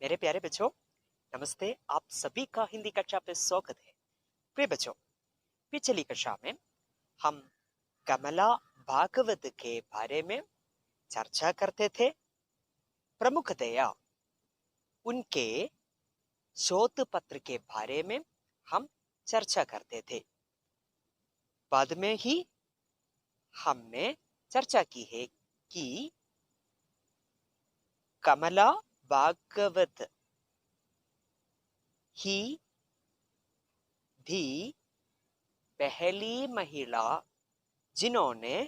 मेरे प्यारे बच्चों, नमस्ते। आप सभी का हिंदी कक्षा पे स्वागत है। प्रिय बच्चों, पिछली कक्षा में हम कमला भागवत के बारे में चर्चा करते थे। प्रमुखतया उनके शोध पत्र के बारे में हम चर्चा करते थे। बाद में ही हमने चर्चा की है कि कमला भागवत ही थी पहली महिला जिन्होंने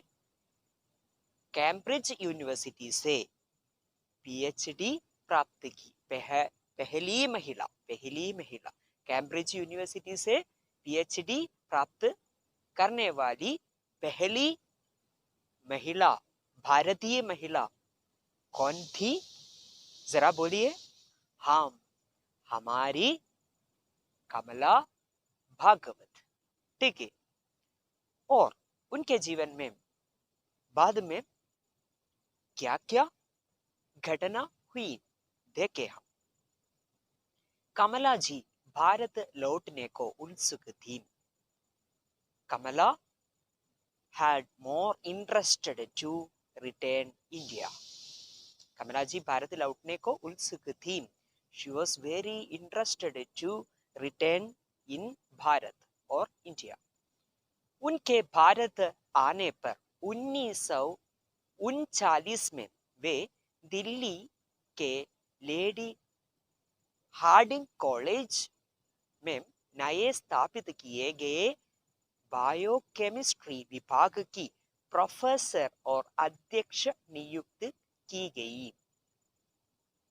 कैम्ब्रिज यूनिवर्सिटी से पीएचडी प्राप्त की। पहली महिला कैम्ब्रिज यूनिवर्सिटी से पीएचडी प्राप्त करने वाली पहली महिला, भारतीय महिला कौन थी? जरा बोलिए। हम हमारी कमला भागवत। ठीक है। और उनके जीवन में बाद में क्या क्या घटना हुई देखे हम। कमला जी भारत लौटने को उत्सुक थी। कमला had more interested to return India. कमला जी भारत लौटने को उत्सुक थी। She was very interested to return in Bharat और इंडिया। उनके भारत आने पर 1939 में वे दिल्ली के लेडी हार्डिंग कॉलेज में नए स्थापित किए गए बायोकेमिस्ट्री विभाग की प्रोफेसर और अध्यक्ष नियुक्त की गई।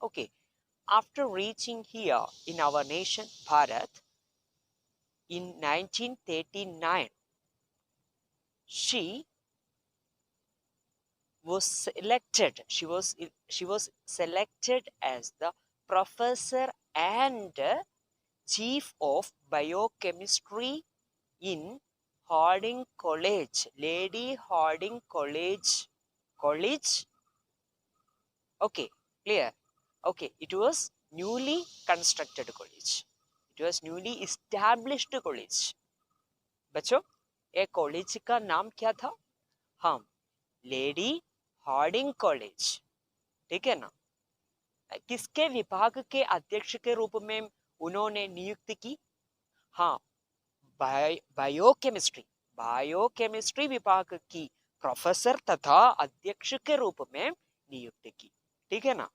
Okay, after reaching here in our nation Bharat in 1939, she was selected as the professor and chief of biochemistry in Harding College, Lady Harding College. Okay, clear. Okay, it was newly constructed college. It was newly established college. बच्चों, एक college का नाम क्या था? हम lady Hardinge college. ठीक है ना? किसके विभाग के अध्यक्ष के रूप में उन्होंने नियुक्त की? हाँ, बायोकेमिस्ट्री विभाग की प्रोफेसर तथा अध्यक्ष के रूप में नियुक्त की। ठीक है ना?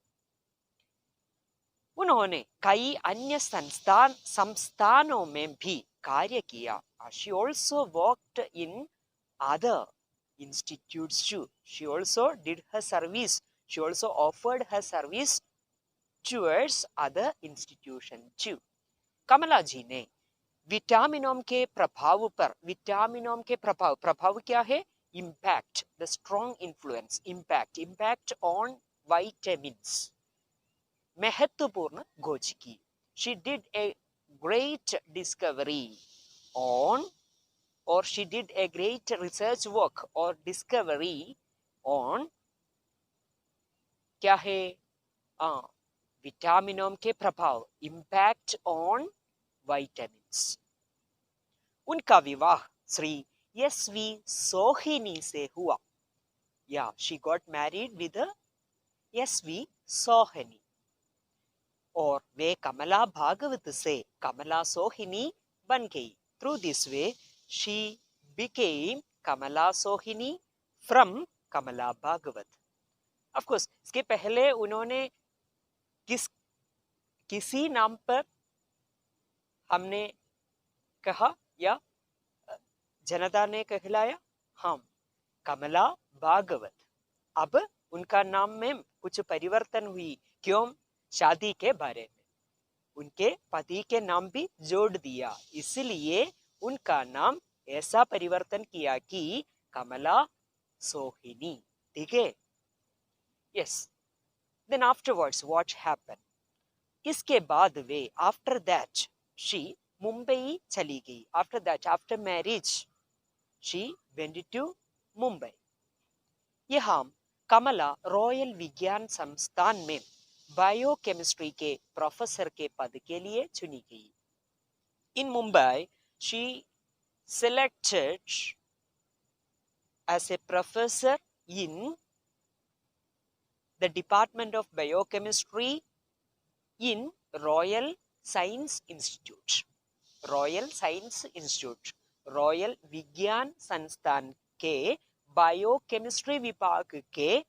उन्होंने कई अन्य संस्थानों में भी कार्य किया। She also worked in other institutes too. She also did her service. She also offered her service towards other institutions too. कमला जी ने विटामिनों के प्रभाव पर, प्रभाव क्या है? Impact, the strong influence, impact on vitamins, महत्वपूर्ण खोज की। She did a great discovery on, or she did a great research work or discovery on क्या है? विटामिनों के प्रभाव, इम्पैक्ट ऑन वाइटामिन्स। उनका विवाह श्री एस.वी. सोहिनी से हुआ। या she got married with SV. सोहिनी। और वे कमला भागवत से कमला सोहिनी बन गई। Through this way she became Kamala Sohonie from Kamala Bhagwat. Of course इसके पहले उन्होंने किसी नाम पर हमने कहा या जनता ने कहलाया? हम कमला भागवत। अब उनका नाम में कुछ परिवर्तन हुई। क्यों? शादी के बारे में उनके पति के नाम भी जोड़ दिया, इसलिए उनका नाम ऐसा परिवर्तन किया कि कमला सोहिनी। ठीक है? Yes. Then afterwards what happened? इसके बाद वे आफ्टर दैट शी मुंबई चली गई। After that, after marriage she went to Mumbai. यहाँ कमला रॉयल विज्ञान संस्थान में बायोकेमिस्ट्री के प्रोफेसर के पद के लिए चुनी गई. In Mumbai, she selected as a professor in the Department of Biochemistry in Royal Science Institute. Royal science institute, royal विज्ञान संस्थान के बायोकेमिस्ट्री विभाग के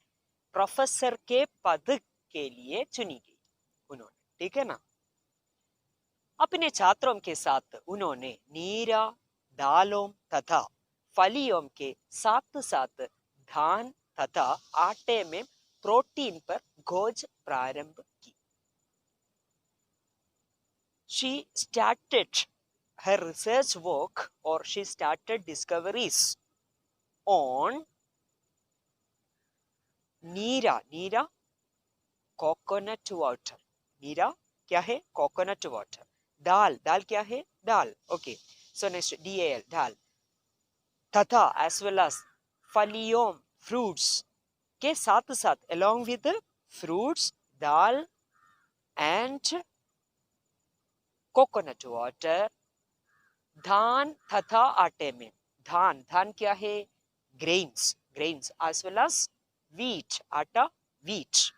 प्रोफेसर के पद के लिए चुनी गई उन्होंने. ठीक है ना. अपने छात्रों के साथ उन्होंने नीरा, दालों तथा फलियों के साथ साथ धान तथा आटे में प्रोटीन पर खोज प्रारंभ की. She started her research work, or she started discoveries on neera. Neera coconut water. नीरा क्या है? Coconut water. दाल. दाल क्या है? Dal. Okay. So next DAL, dal. तथा as well as फलियों, फ्रूट्स के साथ साथ, along with the fruits, dal and coconut water, धान तथा आटे में. धान. धान क्या है? Grains. Grains as well as wheat. आटा, wheat.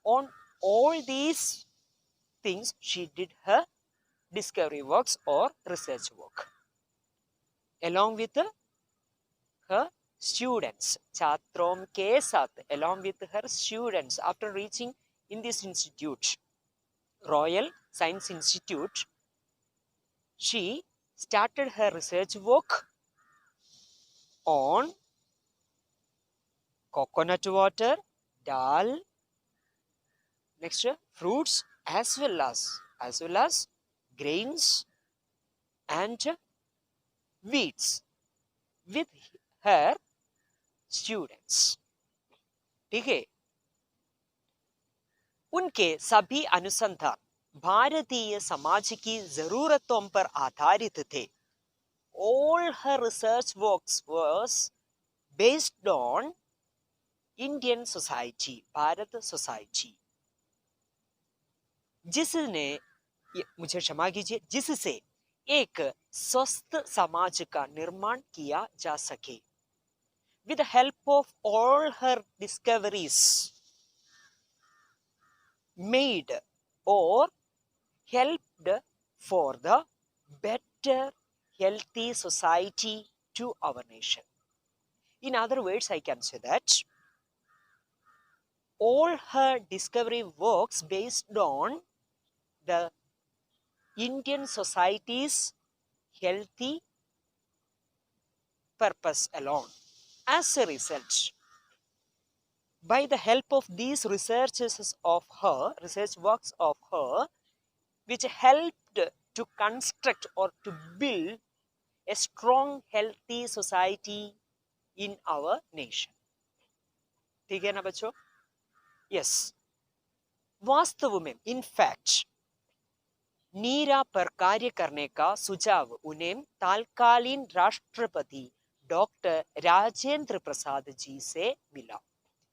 On all these things she did her discovery works or research work along with her students. छात्रों के साथ, along with her students. After reaching in this institute, Royal Science Institute, she started her research work on coconut water, dal, next fruits as well as grains and wheats with her students. ठीक है. उनके सभी अनुसंधान भारतीय समाज की जरूरतों पर आधारित थे. All her research works was based on Indian society, Bharat society, जिसने, मुझे क्षमा कीजिए, जिससे एक स्वस्थ समाज का निर्माण किया जा सके. With the help of all her discoveries made or helped for the better healthy society to our nation. In other words, I can say that all her discovery works based on the Indian society's healthy purpose alone. As a result, by the help of these research works of her, which helped to construct or to build a strong, healthy society in our nation. ठीक है ना बच्चों? Yes. वास्तव में, in fact, नीरा पर कार्य करने का सुझाव उन्हें तत्कालीन राष्ट्रपति डॉक्टर राजेंद्र प्रसाद जी से मिला.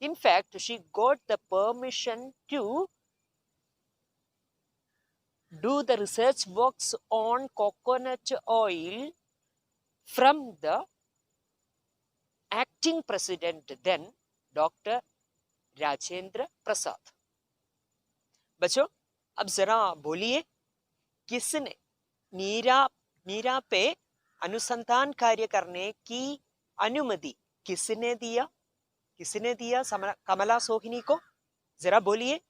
In fact, she got the permission to do the research works on coconut oil from the acting president then, Dr. Rajendra Prasad. बच्चों, अब जरा बोलिए, किसने नीरा पे अनुसंधान कार्य करने की अनुमति किसने दिया? किसने दिया कमला सोहिनी को? जरा बोलिए.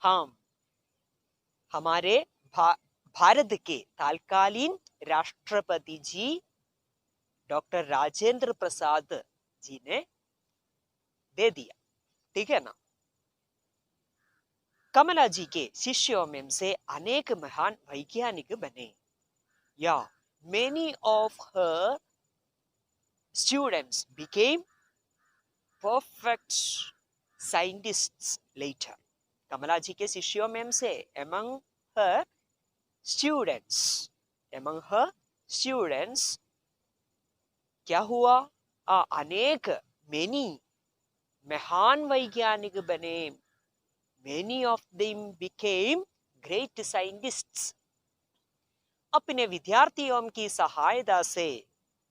हाँ, हमारे भारत के तत्कालीन राष्ट्रपति जी डॉक्टर राजेंद्र प्रसाद जी ने दे दिया. ठीक है ना. कमला जी के शिष्यों में से अनेक महान वैज्ञानिक बने. या many of her students became perfect scientists later. कमला जी के शिष्यों में से among her students क्या हुआ? अनेक many महान वैज्ञानिक बने. Many of them became great scientists. अपने विद्यार्थियों की सहायता से,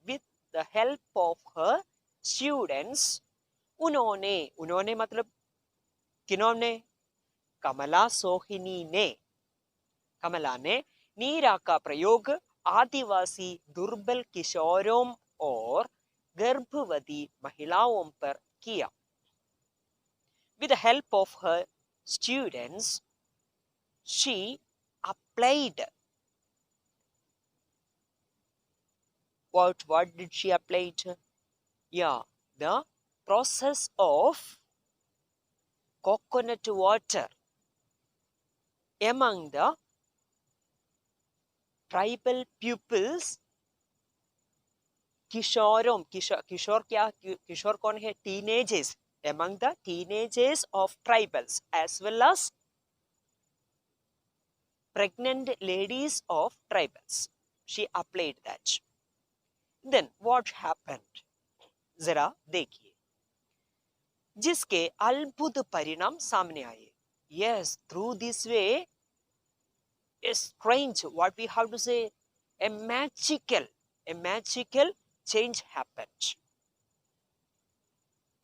with the help of her students, उन्होंने मतलब किन्होंने? कमला सोहिनी ने, कमला ने नीरा का प्रयोग आदिवासी दुर्बल किशोरों और गर्भवती महिलाओं पर किया. With the help of her students, she applied. What did she apply? Yeah, the process of coconut water among the tribal pupils. किशोर क्या? किशोर कौन है? Teenagers. Among the teenagers of tribals as well as pregnant ladies of tribals. She applied that. Then what happened? जरा देखिए, जिसके अद्भुत परिणाम सामने आए. Yes, through this way, a strange, what we have to say, a magical change happened.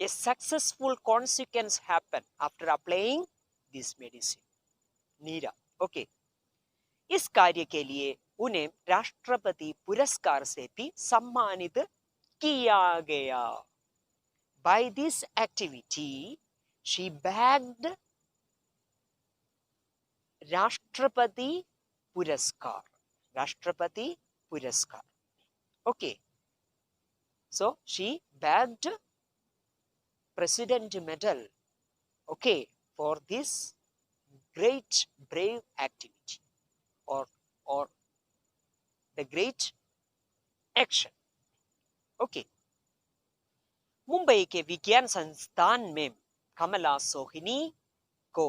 A successful consequence happened after applying this medicine. Neera, okay. इस कार्य के लिए उन्हें राष्ट्रपति पुरस्कार से भी सम्मानित किया गया. By this activity, she bagged राष्ट्रपति पुरस्कार. राष्ट्रपति पुरस्कार. Okay. So she bagged President Medal. Okay, for this great brave activity or the great action. Okay. Mumbai के विज्ञान संस्थान में कमला सोहिनी को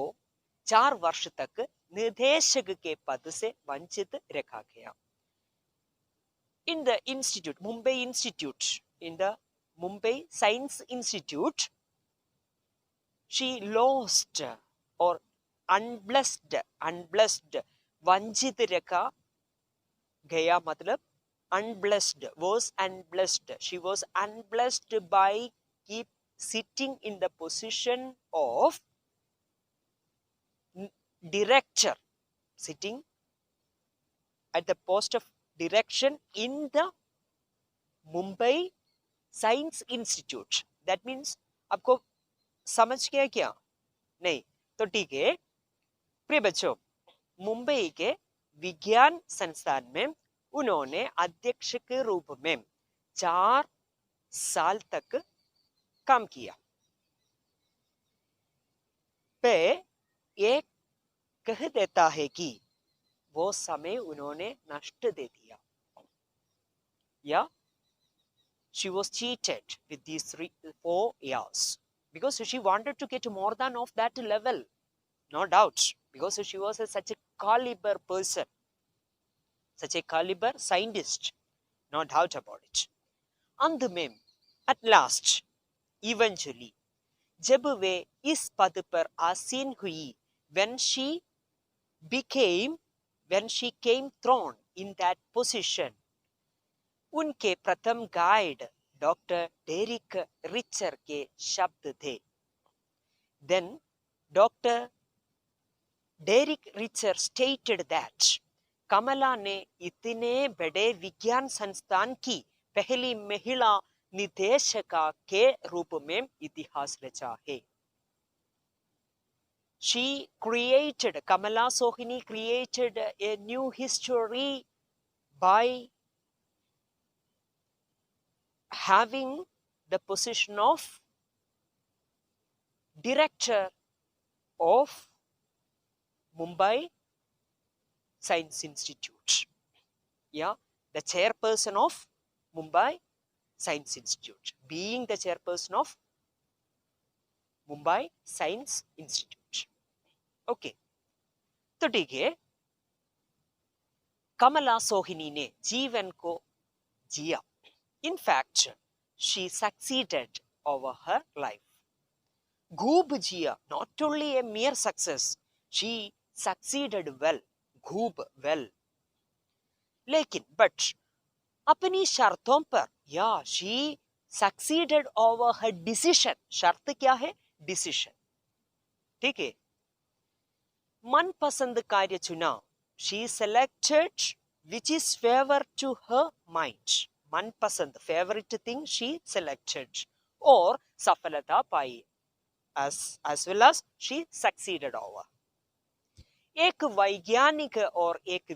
4 वर्ष तक निर्देशक के पद से वंचित रखा गया. In the institute, Mumbai Institute, in the Mumbai Science Institute, she lost or unblessed, वंचित रखा गया मतलब unblessed, was unblessed. She was unblessed by keep sitting in the position of director, sitting at the post of direction in the Mumbai Science Institute. That means आपको समझ गया क्या? नहीं तो ठीक है. प्रिय बच्चों, मुंबई के विज्ञान संस्थान में उन्होंने अध्यक्ष के रूप में 4 साल तक काम किया. पे एक कह देता है कि वो समय उन्होंने नष्ट दे दिया. या she was cheated with these 4 years because she wanted to get more than of that level, no doubt, because she was such a caliber person, such a caliber scientist, no doubt about it. अंत में at last, eventually, जब वे इस पद पर आसीन हुई, when she came thrown in that position, उनके प्रथम गाइड डॉक्टर डेरिक रिचर के शब्द थे. Then Dr. Derek Richer stated that कमला ने इतने बड़े विज्ञान संस्थान की पहली महिला निदेशका के रूप में इतिहास रचा है. Kamala Sohini created a new history by having the position of director of Mumbai Science Institute. Yeah, the chairperson of Mumbai Science Institute, being the chairperson of Mumbai Science Institute. Okay, तो ठीक है, कमला सोहिनी ने जीवन को जिया. In fact, she succeeded over her life. Goob Jia, not only a mere success, she succeeded well. Goob well. लेकिन but अपनी शर्तों पर, या she succeeded over her decision. शर्त क्या है? Decision. ठीक है, मनपसंद कार्य चुना. She selected which is favor to her mind. मनपसंद, favorite thing she selected. और सफलता पाई. As well as she succeeded over. एक वैज्ञानिक और एक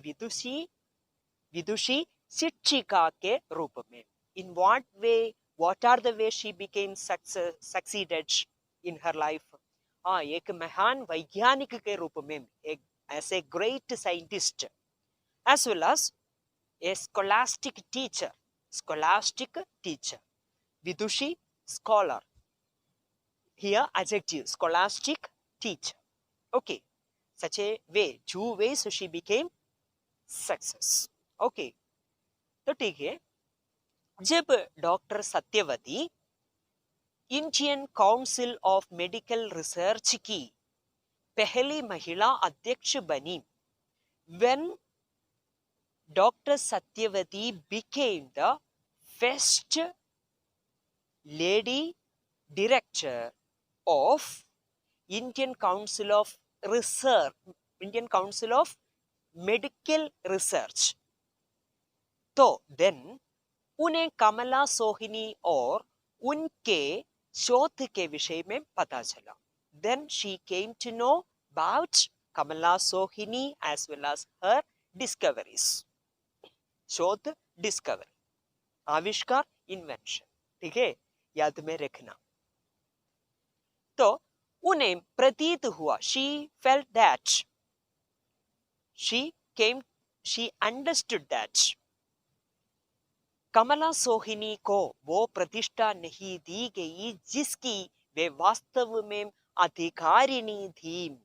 विदुषी शिक्षिका के रूप में. In what way, what are the ways she became succeeded in her life? हाँ, एक महान वैज्ञानिक के रूप में, एक as a great scientist, as well as a scholastic teacher. Vidushi, scholar. Here adjective, scholastic teacher. Okay, such a way, two ways she became success. Okay, तो ठीक है, जब doctor Satyavati Indian council of medical research की पहली महिला अध्यक्ष बनी, when Dr. Satyavati became the first lady director of Indian Council of Research, Indian Council of Medical Research, तो then उन्हें कमला सोहिनी और उनके शोध के विषय में पता चला. Then she came to know about Kamala Sohini as well as her discoveries. शोध, डिस्कवरी, आविष्कार, इन्वेंशन. ठीक है, याद में रखना. तो उन्हें प्रतीत हुआ, she felt that, she understood that कमला सोहिनी को वो प्रतिष्ठा नहीं दी गई जिसकी वे वास्तव में अधिकारिणी थी.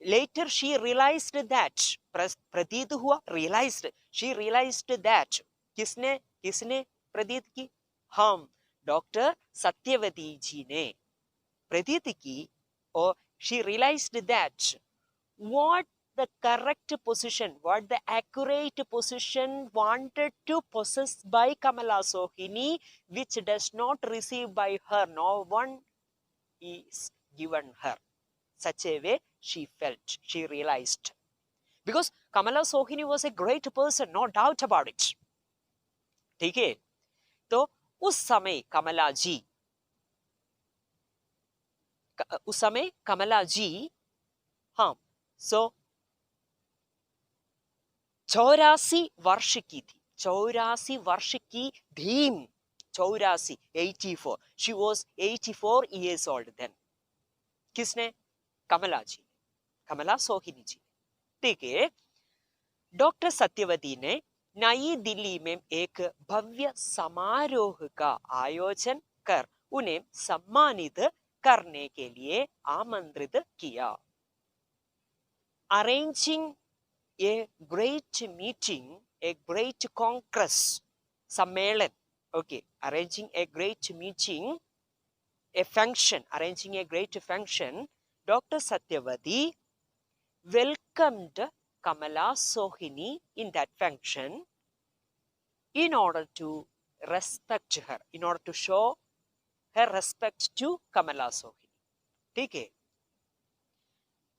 Later she realized that, प्रतीत हुआ, realized, she realized that, किसने प्रतीत की? हम, डॉक्टर सत्यवती जी ने प्रतीत की. और she realized that what the correct position, what the accurate position wanted to possess by Kamala Sohini, which does not receive by her, no one is given her. Such a way she felt, she realized. Because Kamala Sohini was a great person, no doubt about it. ठीक है, तो उस समय कमला जी, हाँ, सो 84 वर्ष की थी. 84 वर्ष की धीम. 84, 84. She was 84 years old then. किसने? कमला जी, कमला सोहिनी जी. ठीक है, डॉक्टर सत्यवती ने नई दिल्ली में एक भव्य समारोह का आयोजन कर उन्हें सम्मानित करने के लिए आमंत्रित किया. Arranging a great meeting, a great congress, सम्मेलन. Okay, arranging a great meeting, a function, arranging a great function. Dr. Satyavati welcomed Kamala Sohini in that function in order to respect her, in order to show her respect to Kamala Sohini. ठीक है,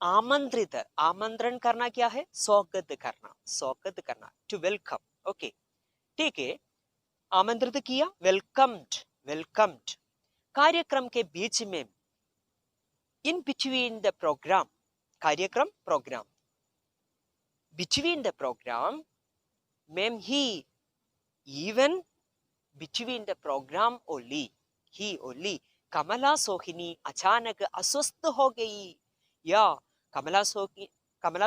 आमंत्रित, आमंत्रण करना क्या है? स्वागत करना, to welcome. Okay, ठीक है, आमंत्रित किया, welcomed. कार्यक्रम के बीच में, in between the program, कार्यक्रम, program, between the program, ma'am he, even between the program only, he only, कमला सोहिनी अचानक अस्वस्थ हो गई. या कमला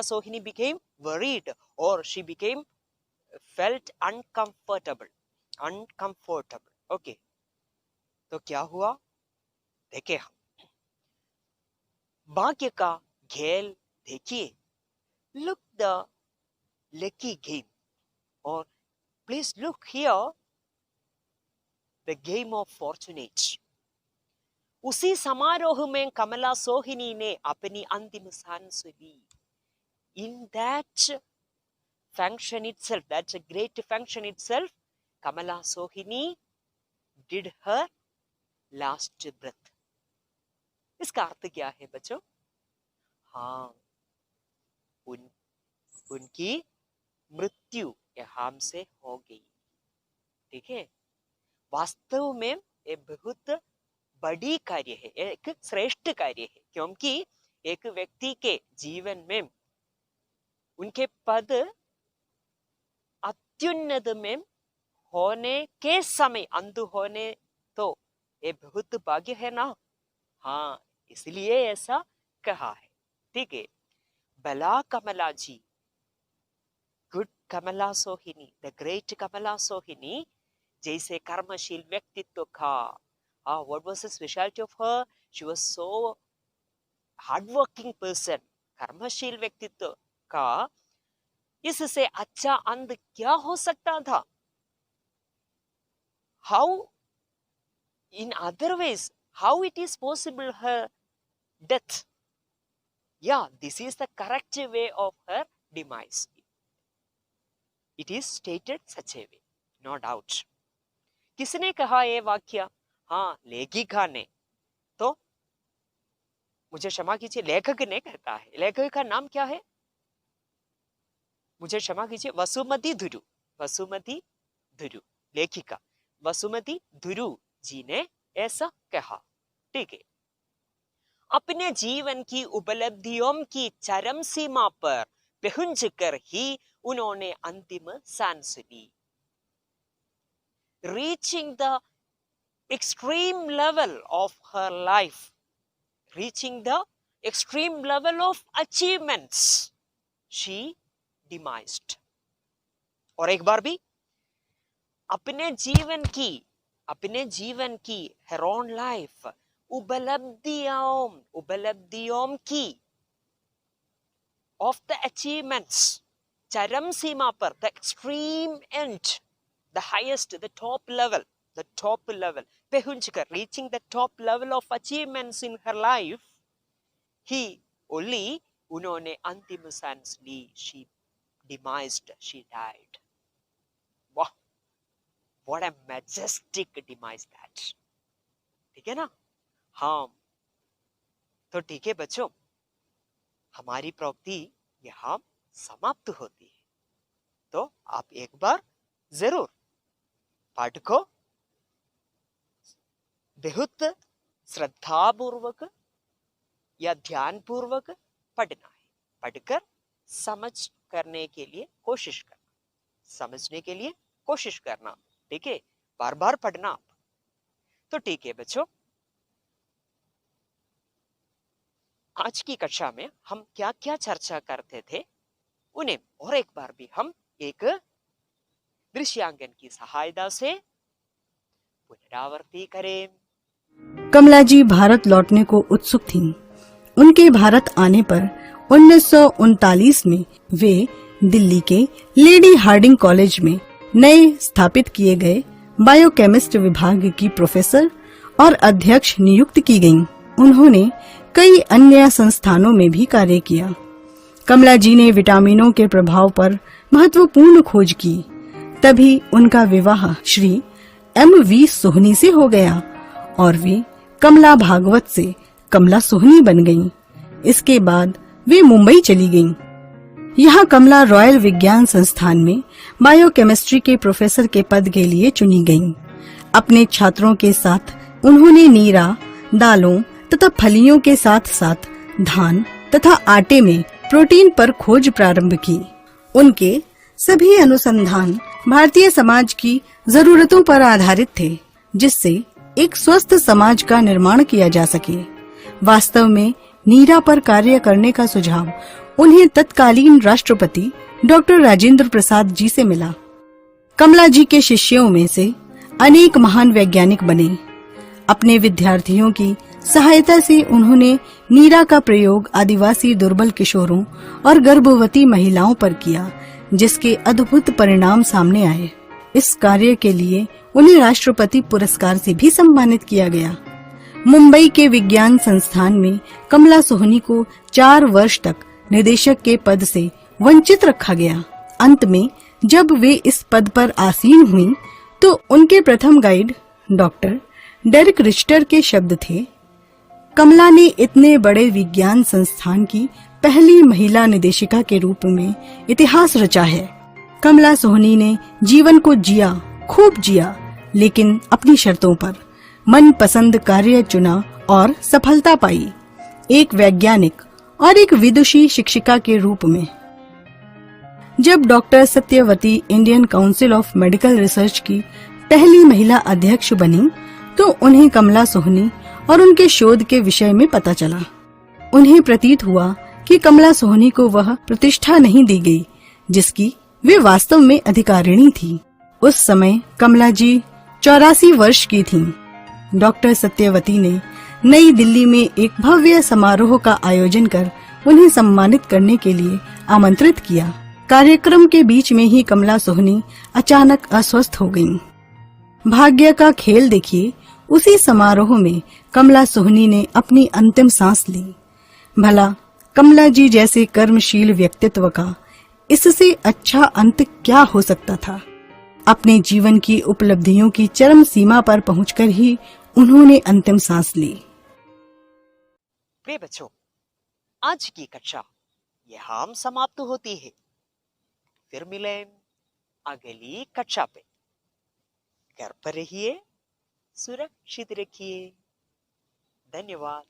सोहिनी became worried or she became felt uncomfortable. Okay, तो क्या हुआ? देखे हम भाग्य का खेल देखिए. Look the lucky game, or please look here the game of fortunate. उसी समारोह में कमला सोहिनी ने अपनी अंतिम सांस ली. In that function itself, that's a great function itself, Kamala Sohini did her last breath. इसका अर्थ क्या है बच्चों? हाँ, उनकी मृत्यु यहाँ से हो गई. ठीक है, वास्तव में ये बहुत बड़ी कार्य है, एक श्रेष्ठ कार्य है, क्योंकि एक व्यक्ति के जीवन में उनके पद अत्युन्नत में होने के समय अंत होने तो ये बहुत भाग्य है ना. हाँ, इसलिए ऐसा कहा है. ठीक है, भला कमला जी, good Kamala Sohini, the great कमला सोहिनी, जैसे कर्मशील व्यक्तित्व का. What was the specialty of her? She was so hardworking person. कर्मशील व्यक्तित्व का इससे अच्छा अंत क्या हो सकता था? How, in other ways, how it is possible her death? Yeah, this is the correct way of her demise. It is stated such a way, no doubt. किसने कहा ये वाक्य? हाँ, लेखिका ने. तो मुझे क्षमा कीजिए, लेखक ने कहता है. लेखक का नाम क्या है? मुझे क्षमा कीजिए, वसुमती धुरु. वसुमती धुरु, लेखिका वसुमती धुरु जी ने ऐसा कहा. ठीक है, अपने जीवन की उपलब्धियों की चरम सीमा पर पहुंचकर ही उन्होंने अंतिम सांस ली. Reaching the extreme level of her life, reaching the extreme level of achievements, she demised. और एक बार भी, अपने जीवन की her own life, उपलब्धियों की, of the achievements, चरम सीमा पर, the extreme end, the highest, the top level, पहुंचकर, reaching the top level of achievements in her life, he only, उन्होंने अंतिम सांस ली. She demised, she died. Wow, what a majestic demise that. ठीक है ना? हाँ, तो ठीक है बच्चों, हमारी प्रवृत्ति यहाँ समाप्त होती है. तो आप एक बार जरूर पाठ को बहुत श्रद्धापूर्वक या ध्यान पूर्वक पढ़ना है. पढ़कर समझ करने के लिए कोशिश करना, समझने के लिए कोशिश करना. ठीक है, बार बार पढ़ना आप. तो ठीक है बच्चों, आज की कक्षा में हम क्या क्या चर्चा करते थे उन्हें और एक बार भी हम एक दृश्यांकन की सहायता से पुनरावृत्ति करें. कमला जी भारत लौटने को उत्सुक थीं. उनके भारत आने पर 1939 में वे दिल्ली के लेडी हार्डिंग कॉलेज में नए स्थापित किए गए बायोकेमिस्ट विभाग की प्रोफेसर और अध्यक्ष नियुक्त की गयीं. उन्होंने कई अन्य संस्थानों में भी कार्य किया. कमला जी ने विटामिनों के प्रभाव पर महत्वपूर्ण खोज की. तभी उनका विवाह श्री M.V. सोहनी से हो गया और वे कमला भागवत से कमला सोहनी बन गईं. इसके बाद वे मुंबई चली गईं. यहाँ कमला रॉयल विज्ञान संस्थान में बायोकेमिस्ट्री के प्रोफेसर के पद के लिए चुनी गईं. अपने छात्रों के साथ उन्होंने नीरा, दालों तथा फलियों के साथ साथ धान तथा आटे में प्रोटीन पर खोज प्रारंभ की. उनके सभी अनुसंधान भारतीय समाज की जरूरतों पर आधारित थे, जिससे एक स्वस्थ समाज का निर्माण किया जा सके. वास्तव में नीरा पर कार्य करने का सुझाव उन्हें तत्कालीन राष्ट्रपति डॉक्टर राजेंद्र प्रसाद जी से मिला. कमला जी के शिष्यों में से अनेक महान वैज्ञानिक बने. अपने विद्यार्थियों की सहायता से उन्होंने नीरा का प्रयोग आदिवासी दुर्बल किशोरों और गर्भवती महिलाओं पर किया, जिसके अद्भुत परिणाम सामने आए. इस कार्य के लिए उन्हें राष्ट्रपति पुरस्कार से भी सम्मानित किया गया. मुंबई के विज्ञान संस्थान में कमला सोहनी को 4 वर्ष तक निदेशक के पद से वंचित रखा गया। अंत में जब वे इस पद पर आसीन हुईं, तो उनके प्रथम गाइड डॉक्टर डेरिक रिच्टर के शब्द थे, कमला ने इतने बड़े विज्ञान संस्थान की पहली महिला निदेशिका के रूप में इतिहास रचा है। कमला सोहनी ने जीवन को जिया, खूब जिया, लेकिन अपनी शर्तों पर मन पसंद कार्य चुना और सफलता पाई, एक वैज्ञानिक और एक विदुषी शिक्षिका के रूप में। जब doctor Satyavati Indian council of medical research की पहली महिला अध्यक्ष बनी, तो उन्हें कमला सोहनी और उनके शोध के विषय में पता चला। उन्हें प्रतीत हुआ कि कमला सोहनी को वह प्रतिष्ठा नहीं दी गई जिसकी वे वास्तव में अधिकारिणी थी। उस समय कमला जी 84 वर्ष की थीं। डॉक्टर सत्यवती ने नई दिल्ली में एक भव्य समारोह का आयोजन कर उन्हें सम्मानित करने के लिए आमंत्रित किया। कार्यक्रम के बीच में ही कमला सोहनी अचानक अस्वस्थ हो गईं। भाग्य का खेल देखिए, उसी समारोह में कमला सोहनी ने अपनी अंतिम सांस ली। भला कमला जी जैसे कर्मशील व्यक्तित्व का इससे अच्छा अंत क्या हो सकता था। अपने जीवन की उपलब्धियों की चरम सीमा पर पहुंचकर ही उन्होंने अंतिम सांस ली। प्रिय बच्चों, आज की कक्षा यहाँ समाप्त होती है। फिर मिलें अगली कक्षा पे। घर पर रहिए, सुरक्षित रखिए। धन्यवाद।